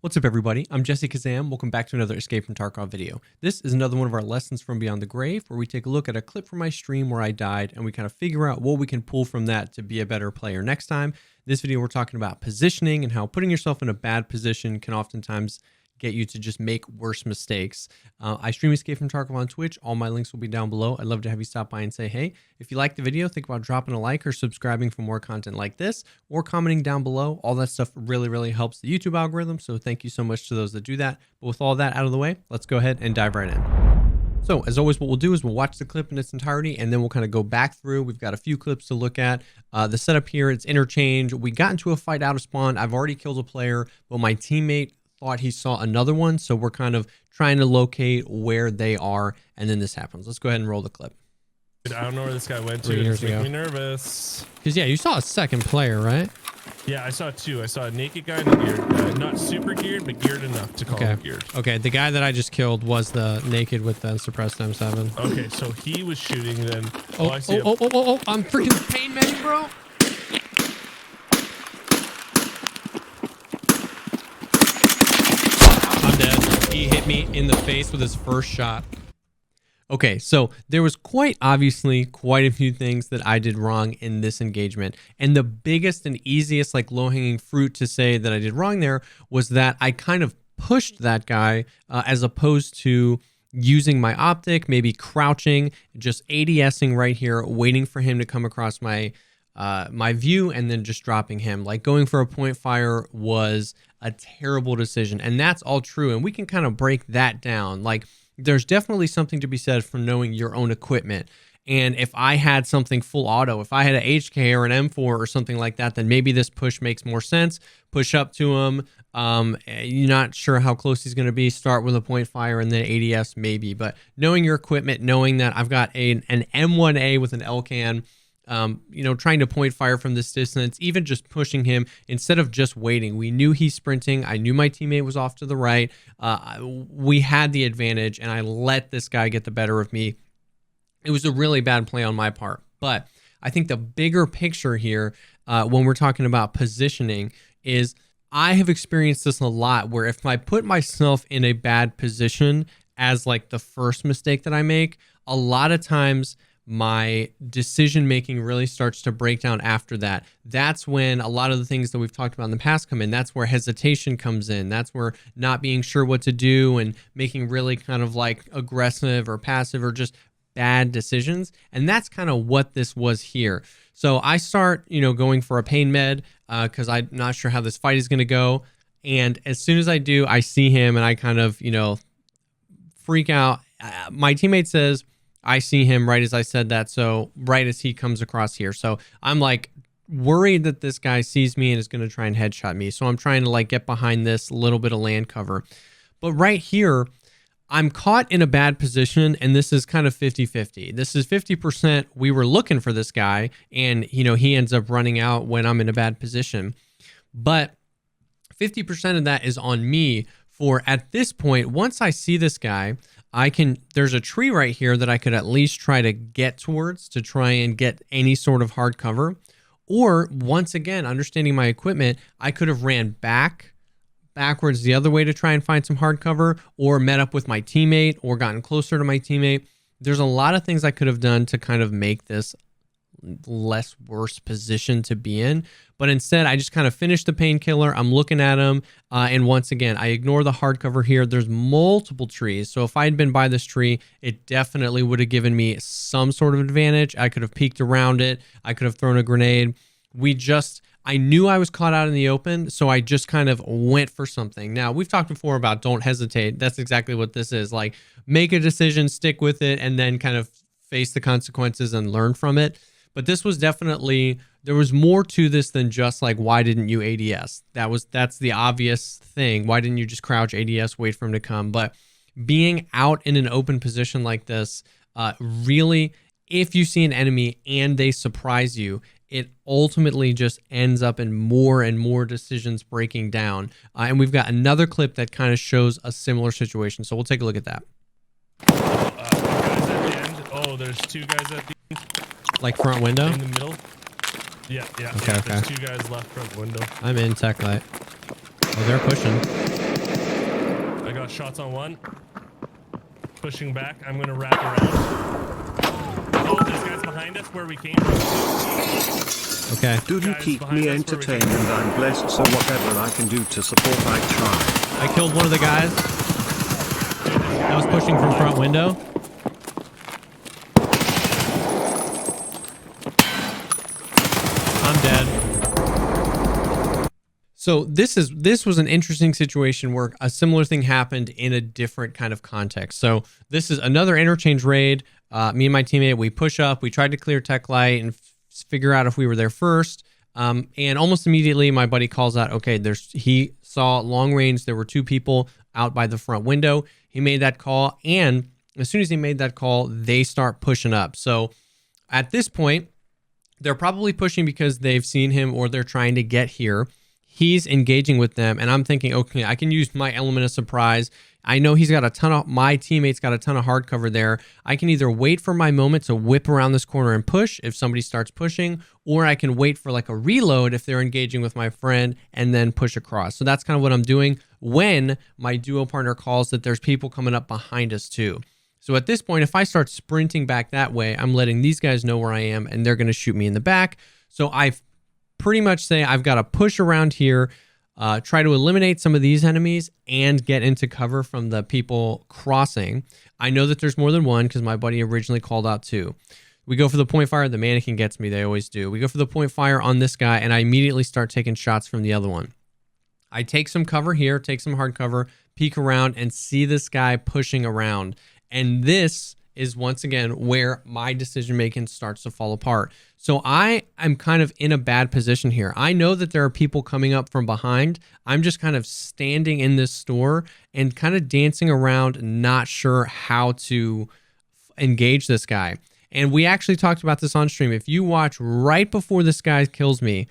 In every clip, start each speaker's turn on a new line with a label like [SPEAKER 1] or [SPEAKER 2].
[SPEAKER 1] What's up, everybody? I'm Jessekazam. Welcome back to another Escape From Tarkov video. This is another one of our lessons from Beyond the Grave, where we take a look at a clip from my stream where I died, and we kind of figure out what we can pull from that to be a better player next time. This video, we're talking about positioning and how putting yourself in a bad position can oftentimes get you to just make worse mistakes. I stream Escape From Tarkov on Twitch. All my links will be down below. I'd love to have you stop by and say hey. If you like the video, think about dropping a like or subscribing for more content like this, or commenting down below. All that stuff really helps the YouTube algorithm, so thank you so much to those that do that. But with all that out of the way, let's go ahead and dive right in. So as always, what we'll do is we'll watch the clip in its entirety, and then we'll kind of go back through. We've got a few clips to look at. The setup here, it's interchange. We got into a fight out of spawn. I've already killed a player, but my teammate thought he saw another one, so we're kind of trying to locate where they are, and then this happens. Let's go ahead and roll the clip.
[SPEAKER 2] I don't know where this guy went to. It's making me nervous.
[SPEAKER 1] Because yeah, you saw a second player, right?
[SPEAKER 2] Yeah, I saw two. I saw a naked guy and a geared, not super geared, but geared enough to call him geared.
[SPEAKER 3] Okay, the guy that I just killed was the naked with the suppressed M7.
[SPEAKER 2] Okay, so he was shooting then.
[SPEAKER 3] Oh,
[SPEAKER 2] I see
[SPEAKER 3] I'm freaking pain menu, bro. I'm dead. He hit me in the face with his first shot.
[SPEAKER 1] Okay, so there was quite obviously quite a few things that I did wrong in this engagement. And the biggest and easiest, like, low-hanging fruit to say that I did wrong there was that I kind of pushed that guy as opposed to using my optic, maybe crouching, just ADSing right here, waiting for him to come across my my view, and then just dropping him. Like, going for a point fire was a terrible decision. And that's all true. And we can kind of break that down. Like, there's definitely something to be said for knowing your own equipment. And if I had something full auto, if I had an HK or an M4 or something like that, then maybe this push makes more sense. Push up to him. You're not sure how close he's going to be. Start with a point fire and then ADS maybe. But knowing your equipment, knowing that I've got an M1A with an LCAN, you know, trying to point fire from this distance, even just pushing him instead of just waiting. We knew he's sprinting. I knew my teammate was off to the right. We had the advantage, and I let this guy get the better of me. It was a really bad play on my part. But I think the bigger picture here, when we're talking about positioning, is I have experienced this a lot, where if I put myself in a bad position as like the first mistake that I make, a lot of times my decision making really starts to break down after that. That's when a lot of the things that we've talked about in the past come in. That's where hesitation comes in. That's where not being sure what to do and making really kind of like aggressive or passive or just bad decisions. And that's kind of what this was here. So I start, you know, going for a pain med because I'm not sure how this fight is going to go. And as soon as I do, I see him and I kind of, you know, freak out. My teammate says, I see him right as I said that, so right as he comes across here. So I'm like worried that this guy sees me and is going to try and headshot me. So I'm trying to like get behind this little bit of land cover. But right here, I'm caught in a bad position, and this is kind of 50-50. This is 50% we were looking for this guy, and you know, he ends up running out when I'm in a bad position. But 50% of that is on me, for at this point, once I see this guy, there's a tree right here that I could at least try to get towards to try and get any sort of hard cover. Or once again, understanding my equipment, I could have ran backwards the other way to try and find some hard cover, or met up with my teammate, or gotten closer to my teammate. There's a lot of things I could have done to kind of make this less worse position to be in, but instead I just kind of finished the painkiller. I'm looking at him, and once again I ignore the hard cover here. There's multiple trees, so if I had been by this tree, it definitely would have given me some sort of advantage. I could have peeked around it. I could have thrown a grenade. I knew I was caught out in the open, so I just kind of went for something. Now, we've talked before about don't hesitate. That's exactly what this is. Like, make a decision, stick with it, and then kind of face the consequences and learn from it. But this was definitely, there was more to this than just like, why didn't you ADS? That's the obvious thing. Why didn't you just crouch ADS, wait for him to come? But being out in an open position like this, really, if you see an enemy and they surprise you, it ultimately just ends up in more and more decisions breaking down. And we've got another clip that kind of shows a similar situation. So we'll take a look at that.
[SPEAKER 2] Guys at the end. Oh, there's two guys at the end.
[SPEAKER 3] Like front window?
[SPEAKER 2] In the middle. Yeah.
[SPEAKER 3] Okay.
[SPEAKER 2] There's two guys left front window.
[SPEAKER 3] I'm in tech light. Oh, they're pushing.
[SPEAKER 2] shots on one. Pushing back. I'm going to wrap around. Oh, there's guys behind us where we came from.
[SPEAKER 1] Okay.
[SPEAKER 4] Do you keep me entertained and I'm blessed, so whatever I can do to support I try.
[SPEAKER 1] I killed one of the guys that was pushing from front window. I'm dead. So this was an interesting situation where a similar thing happened in a different kind of context. So this is another interchange raid. Me and my teammate, we push up. We tried to clear tech light and figure out if we were there first. And almost immediately, my buddy calls out, okay, he saw long range. There were 2 people out by the front window. He made that call. And as soon as he made that call, they start pushing up. So at this point, they're probably pushing because they've seen him or they're trying to get here. He's engaging with them. And I'm thinking, okay, I can use my element of surprise. I know my teammate's got a ton of hard cover there. I can either wait for my moment to whip around this corner and push if somebody starts pushing, or I can wait for like a reload if they're engaging with my friend and then push across. So that's kind of what I'm doing when my duo partner calls that there's people coming up behind us too. So at this point, if I start sprinting back that way, I'm letting these guys know where I am and they're going to shoot me in the back. So I pretty much say I've got to push around here, try to eliminate some of these enemies and get into cover from the people crossing. I know that there's more than one because my buddy originally called out 2. We go for the point fire. The mannequin gets me. They always do. We go for the point fire on this guy and I immediately start taking shots from the other one. I take some cover here, take some hard cover, peek around and see this guy pushing around. And this is once again where my decision making starts to fall apart. So I am kind of in a bad position here. I know that there are people coming up from behind. I'm just kind of standing in this store and kind of dancing around, not sure how to engage this guy. And we actually talked about this on stream. If you watch right before this guy kills me,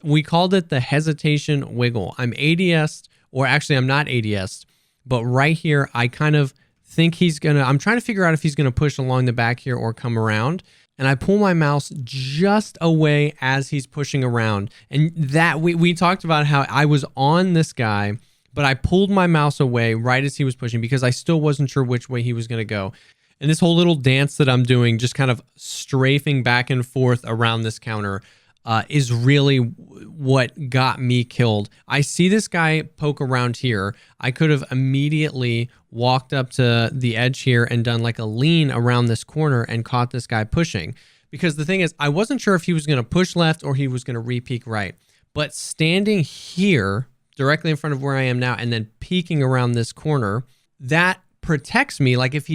[SPEAKER 1] we called it the hesitation wiggle. I'm ADS'd, or actually I'm not ADS'd, but right here I kind of think I'm trying to figure out if he's gonna push along the back here or come around. And I pull my mouse just away as he's pushing around. And that we talked about how I was on this guy, but I pulled my mouse away right as he was pushing because I still wasn't sure which way he was gonna go. And this whole little dance that I'm doing, just kind of strafing back and forth around this counter, is really what got me killed. I see this guy poke around here. I could have immediately walked up to the edge here and done like a lean around this corner and caught this guy pushing. Because the thing is, I wasn't sure if he was going to push left or he was going to re-peek right. But standing here, directly in front of where I am now, and then peeking around this corner, that protects me. Like if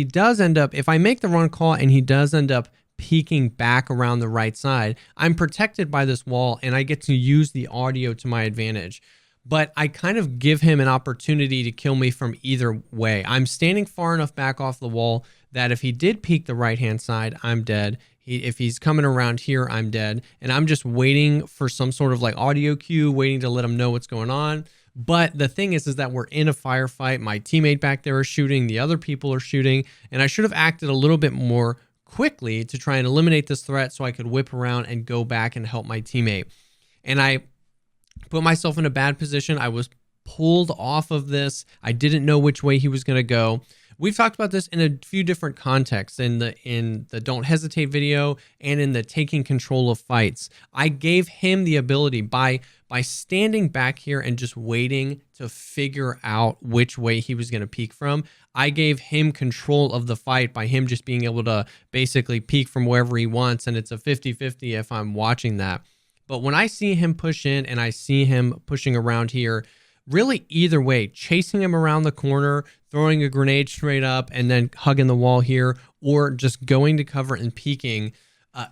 [SPEAKER 1] I make the wrong call and he does end up peeking back around the right side, I'm protected by this wall and I get to use the audio to my advantage. But I kind of give him an opportunity to kill me from either way. I'm standing far enough back off the wall that if he did peek the right-hand side, I'm dead. If he's coming around here, I'm dead. And I'm just waiting for some sort of like audio cue, waiting to let him know what's going on. But the thing is that we're in a firefight. My teammate back there is shooting. The other people are shooting. And I should have acted a little bit more quickly to try and eliminate this threat so I could whip around and go back and help my teammate. And I put myself in a bad position. I was pulled off of this. I didn't know which way he was going to go. We've talked about this in a few different contexts, in the Don't Hesitate video and in the Taking Control of Fights. I gave him the ability by standing back here and just waiting to figure out which way he was going to peek from. I gave him control of the fight by him just being able to basically peek from wherever he wants, and it's a 50-50 if I'm watching that. But when I see him push in and I see him pushing around here, really either way, chasing him around the corner, throwing a grenade straight up and then hugging the wall here, or just going to cover and peeking,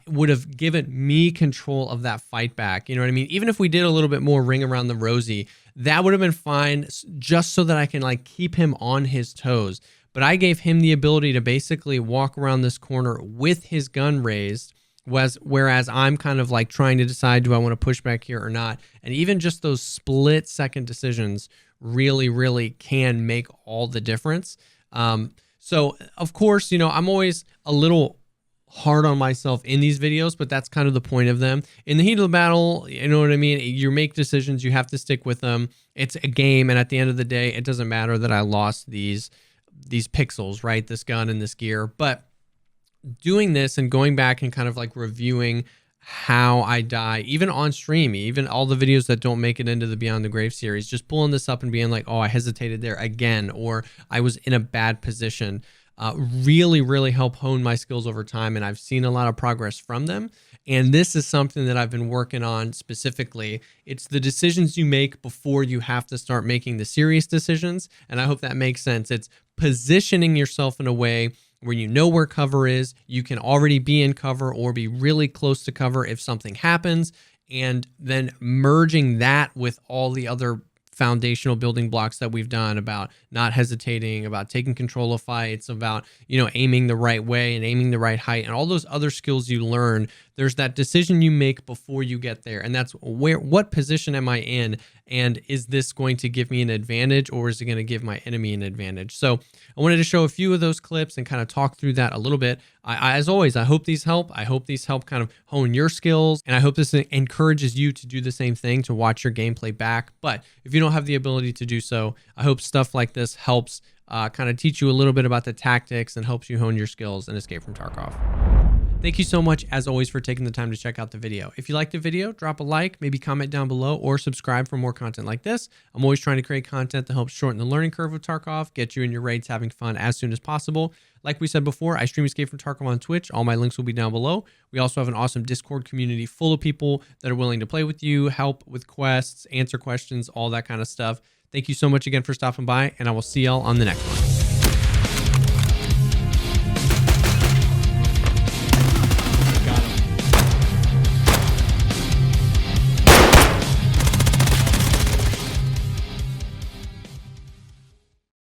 [SPEAKER 1] would have given me control of that fight back. You know what I mean? Even if we did a little bit more ring around the rosy, that would have been fine, just so that I can like keep him on his toes. But I gave him the ability to basically walk around this corner with his gun raised, whereas I'm kind of like trying to decide, do I want to push back here or not? And even just those split second decisions really, really can make all the difference. So of course, you know, I'm always a little hard on myself in these videos, but that's kind of the point of them. In the heat of the battle, you know what I mean? You make decisions, you have to stick with them. It's a game, and at the end of the day, it doesn't matter that I lost these pixels, right? This gun and this gear. But doing this and going back and kind of like reviewing how I die, even on stream, even all the videos that don't make it into the Beyond the Grave series, just pulling this up and being like, oh, I hesitated there again, or I was in a bad position, really help hone my skills over time. And I've seen a lot of progress from them. And this is something that I've been working on specifically. It's the decisions you make before you have to start making the serious decisions. And I hope that makes sense. It's positioning yourself in a way where you know where cover is, you can already be in cover or be really close to cover if something happens, and then merging that with all the other foundational building blocks that we've done about not hesitating, about taking control of fights, about, you know, aiming the right way and aiming the right height, and all those other skills you learn. There's that decision you make before you get there. And that's what position am I in? And is this going to give me an advantage, or is it going to give my enemy an advantage? So I wanted to show a few of those clips and kind of talk through that a little bit. As always, I hope these help. I hope these help kind of hone your skills. And I hope this encourages you to do the same thing, to watch your gameplay back. But if you don't have the ability to do so, I hope stuff like this helps kind of teach you a little bit about the tactics and helps you hone your skills in Escape from Tarkov. Thank you so much, as always, for taking the time to check out the video. If you liked the video, drop a like, maybe comment down below, or subscribe for more content like this. I'm always trying to create content that helps shorten the learning curve of Tarkov, get you and your raids having fun as soon as possible. Like we said before, I stream Escape from Tarkov on Twitch. All my links will be down below. We also have an awesome Discord community full of people that are willing to play with you, help with quests, answer questions, all that kind of stuff. Thank you so much again for stopping by, and I will see y'all on the next one.